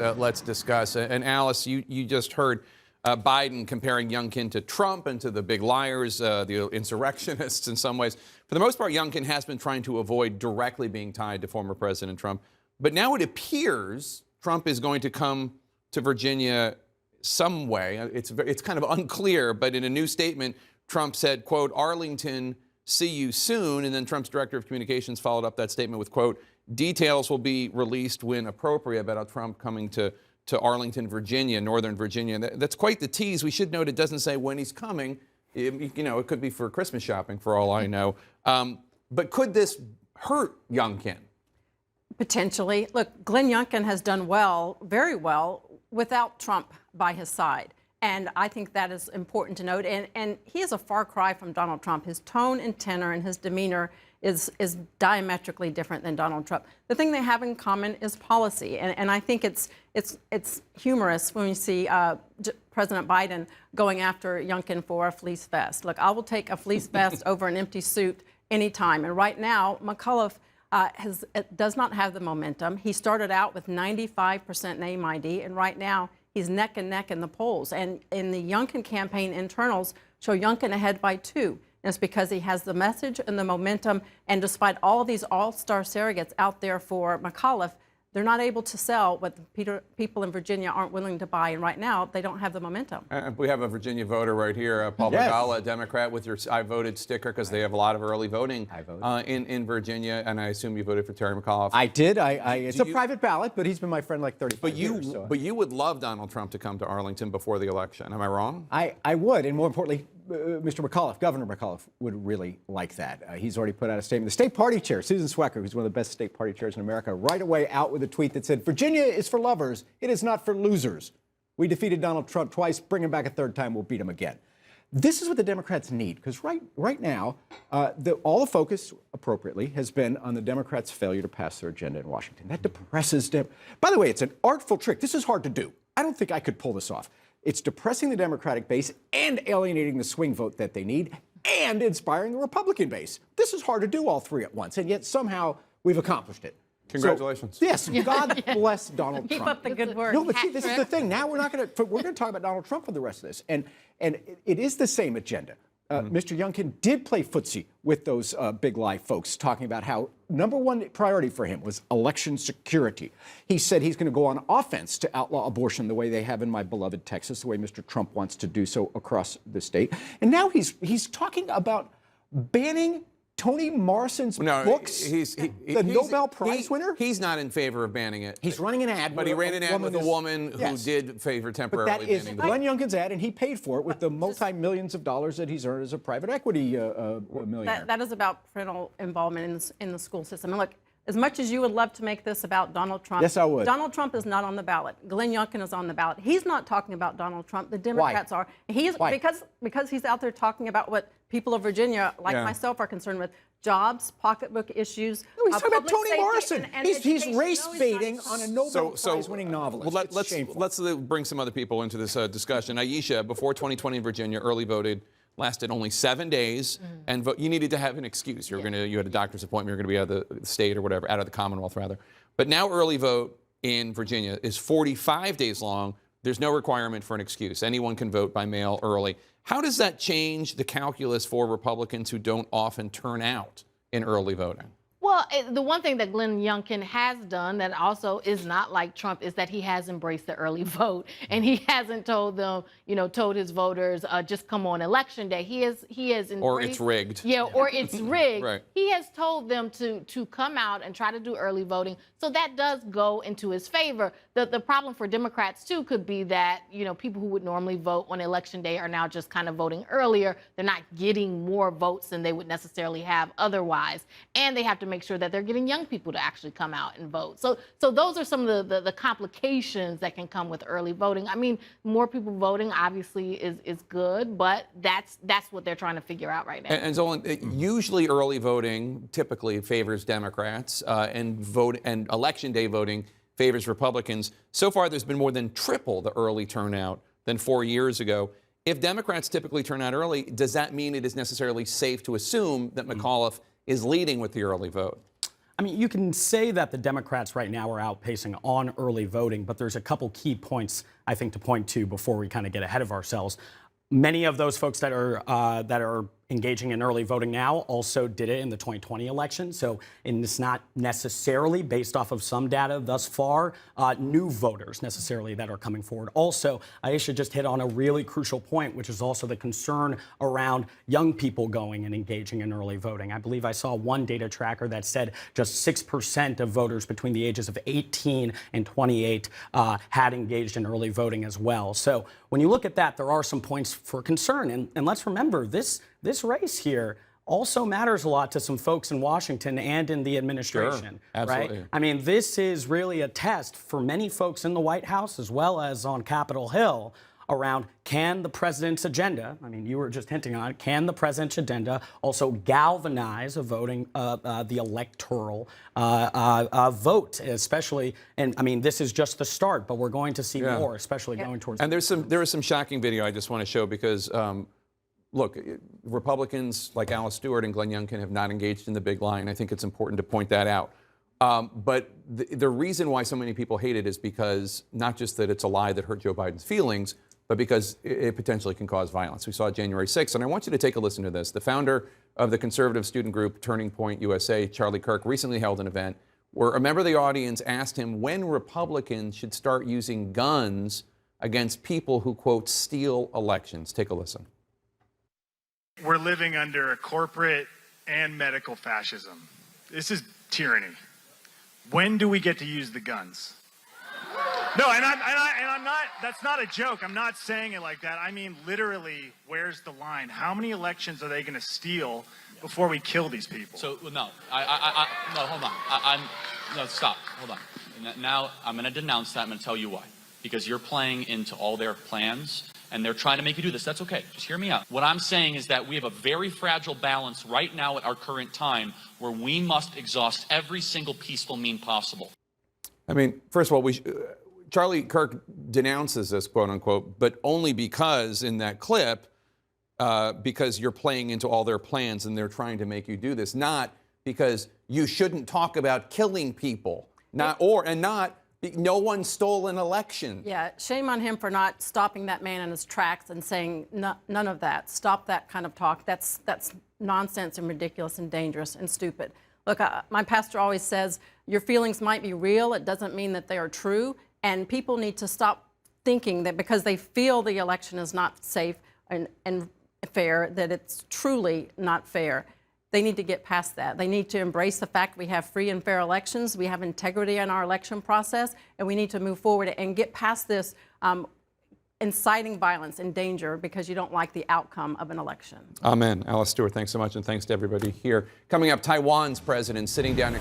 let's discuss. And Alice, you just heard Biden comparing Youngkin to Trump and to the big liars, the insurrectionists in some ways. For the most part, Youngkin has been trying to avoid directly being tied to former President Trump. But now it appears Trump is going to come to Virginia some way. It's kind of unclear, but in a new statement, Trump said, quote, "Arlington, see you soon." And then Trump's director of communications followed up that statement with, quote, "Details will be released when appropriate," about Trump coming to Arlington, Virginia, Northern Virginia. That's quite the tease. We should note it doesn't say when he's coming. It could be for Christmas shopping, for all I know. But could this hurt Youngkin? Potentially. Look, Glenn Youngkin has done well, very well, without Trump by his side. And I think that is important to note. And he is a far cry from Donald Trump. His tone and tenor and his demeanor is diametrically different than Donald Trump. The thing they have in common is policy. And I think it's humorous when we see President Biden going after Youngkin for a fleece vest. Look, I will take a fleece vest over an empty suit anytime. And right now, McAuliffe does not have the momentum. He started out with 95% name ID, and right now he's neck and neck in the polls. And in the Youngkin campaign internals show Youngkin ahead by 2. And it's because he has the message and the momentum. And despite all of these all-star surrogates out there for McAuliffe, they're not able to sell what the people in Virginia aren't willing to buy. And right now, they don't have the momentum. We have a Virginia voter right here, Paul Begala, a Democrat, with your I voted sticker, because they have a lot of early voting in Virginia. And I assume you voted for Terry McAuliffe. I did. It's a private ballot, but he's been my friend like 35 years. But you would love Donald Trump to come to Arlington before the election. Am I wrong? I would. And more importantly, Mr. McAuliffe, Governor McAuliffe, would really like that. He's already put out a statement. The state party chair, Susan Swecker, who's one of the best state party chairs in America, right away out with a tweet that said, "Virginia is for lovers. It is not for losers. We defeated Donald Trump twice. Bring him back a third time. We'll beat him again." This is what the Democrats need, because right now, all the focus, appropriately, has been on the Democrats' failure to pass their agenda in Washington. That depresses them. By the way, it's an artful trick. This is hard to do. I don't think I could pull this off. It's depressing the Democratic base and alienating the swing vote that they need and inspiring the Republican base. This is hard to do all three at once, and yet somehow we've accomplished it. Congratulations. So, yes, God bless Donald Trump. Keep up the good work. No, but see, this is the thing. Now we're going to talk about Donald Trump for the rest of this, and it is the same agenda. Mr. Youngkin did play footsie with those big lie folks, talking about how #1 priority for him was election security. He said he's going to go on offense to outlaw abortion the way they have in my beloved Texas, the way Mr. Trump wants to do so across the state. And now he's talking about banning Toni Morrison's books, the Nobel Prize winner? He's not in favor of banning it. He's running an ad. But he ran an ad with a woman who did favor temporarily banning it. But that is Glenn Youngkin's ad, and he paid for it with the multi-millions of dollars that he's earned as a private equity millionaire. That is about parental involvement in the school system. And look, as much as you would love to make this about Donald Trump, yes, I would. Donald Trump is not on the ballot. Glenn Youngkin is on the ballot. He's not talking about Donald Trump. The Democrats are. Why? Because he's out there talking about what people of Virginia, like myself, are concerned with: jobs, pocketbook issues. No, he's talking about Toni Morrison. And he's race baiting on a Nobel Prize-winning novelist. Well, let's bring some other people into this discussion. Ayesha, before 2020 in Virginia, early voted. Lasted only 7 days, and you needed to have an excuse. You had a doctor's appointment. You're going to be out of the state or whatever, out of the Commonwealth rather. But now early vote in Virginia is 45 days long. There's no requirement for an excuse. Anyone can vote by mail early. How does that change the calculus for Republicans who don't often turn out in early voting? Well, the one thing that Glenn Youngkin has done that also is not like Trump is that he has embraced the early vote, and he hasn't told them, told his voters, just come on election day. He has embraced, or it's rigged. Yeah, or it's rigged. Right. He has told them to come out and try to do early voting. So that does go into his favor. The problem for Democrats too could be that, people who would normally vote on election day are now just kind of voting earlier. They're not getting more votes than they would necessarily have otherwise, and they have to make sure that they're getting young people to actually come out and vote. So those are some of the complications that can come with early voting. I mean, more people voting obviously is good, but that's what they're trying to figure out right now. And Zolan, usually early voting typically favors Democrats, and election day voting favors Republicans. So far, there's been more than triple the early turnout than 4 years ago. If Democrats typically turn out early, does that mean it is necessarily safe to assume that McAuliffe is leading with the early vote? I mean, you can say that the Democrats right now are outpacing on early voting, but there's a couple key points, I think, to point to before we kind of get ahead of ourselves. Many of those folks that are engaging in early voting now also did it in the 2020 election. So, and it's not necessarily based off of some data thus far, new voters necessarily that are coming forward. Also, Ayesha just hit on a really crucial point, which is also the concern around young people going and engaging in early voting. I believe I saw one data tracker that said just 6% of voters between the ages of 18 and 28 had engaged in early voting as well. So when you look at that, there are some points for concern. And let's remember, this race here also matters a lot to some folks in Washington and in the administration, sure, absolutely. right? I mean, this is really a test for many folks in the White House as well as on Capitol Hill around, can the president's agenda, I mean, you were just hinting on it, can the president's agenda also galvanize a voting, the electoral vote, especially, and I mean, this is just the start, but we're going to see more, especially going towards. And there is some shocking video I just want to show because, look, Republicans like Alice Stewart and Glenn Youngkin have not engaged in the big lie, and I think it's important to point that out. But the reason why so many people hate it is because not just that it's a lie that hurt Joe Biden's feelings, but because it potentially can cause violence. We saw it January 6th, and I want you to take a listen to this. The founder of the conservative student group Turning Point USA, Charlie Kirk, recently held an event where a member of the audience asked him when Republicans should start using guns against people who, quote, steal elections. Take a listen. We're living under a corporate and medical fascism. This is tyranny. When do we get to use the guns? No, and I'm not, that's not a joke. I'm not saying it like that. I mean, literally, where's the line? How many elections are they going to steal before we kill these people? So, no, no, hold on. No, stop, hold on. Now, I'm going to denounce that. I'm going to tell you why. Because you're playing into all their plans, and they're trying to make you do this. That's okay. Just hear me out. What I'm saying is that we have a very fragile balance right now at our current time where we must exhaust every single peaceful mean possible. I mean, first of all, Charlie Kirk denounces this, quote unquote, but only because in that clip, because you're playing into all their plans and they're trying to make you do this, not because you shouldn't talk about killing people, no one stole an election. Yeah, shame on him for not stopping that man in his tracks and saying none of that. Stop that kind of talk. That's nonsense and ridiculous and dangerous and stupid. Look, my pastor always says your feelings might be real. It doesn't mean that they are true. And people need to stop thinking that because they feel the election is not safe and fair, that it's truly not fair. They need to get past that. They need to embrace the fact we have free and fair elections, we have integrity in our election process, and we need to move forward and get past this inciting violence and danger because you don't like the outcome of an election. Amen. Alice Stewart, thanks so much, and thanks to everybody here. Coming up, Taiwan's president sitting down